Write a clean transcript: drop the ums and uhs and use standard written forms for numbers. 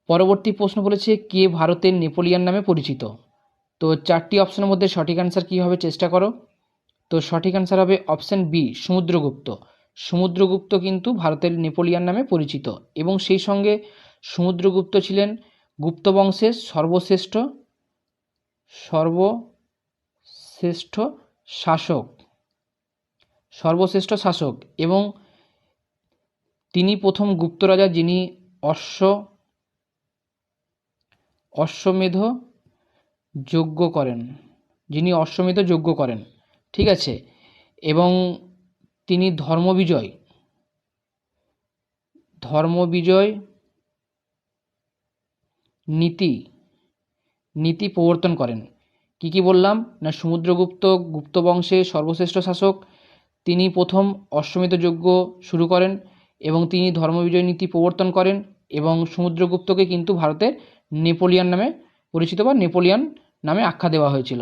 পরবর্তী প্রশ্ন বলেছে কে ভারতের নেপোলিয়ান নামে পরিচিত। তো 4টি অপশনের মধ্যে সঠিক অ্যান্সার কী হবে চেষ্টা করো। তো সঠিক অ্যান্সার হবে অপশান বি, সমুদ্রগুপ্ত। সমুদ্রগুপ্ত কিন্তু ভারতের নেপোলিয়ান নামে পরিচিত, এবং সেই সঙ্গে সমুদ্রগুপ্ত ছিলেন গুপ্ত বংশের সর্বশ্রেষ্ঠ শাসক, এবং তিনি প্রথম গুপ্ত রাজা যিনি অশ্বমেধ যজ্ঞ করেন, ঠিক আছে। এবং তিনি ধর্মবিজয় নীতি প্রবর্তন করেন। কি বললাম না, সমুদ্রগুপ্ত গুপ্ত বংশের সর্বশ্রেষ্ঠ শাসক, তিনি প্রথম অশ্বমেধ যজ্ঞ শুরু করেন এবং তিনি ধর্মবিজয় নীতি প্রবর্তন করেন, এবং সমুদ্রগুপ্তকে কিন্তু ভারতের নেপোলিয়ান নামে পরিচিত বা নেপোলিয়ান নামে আখ্যা দেওয়া হয়েছিল।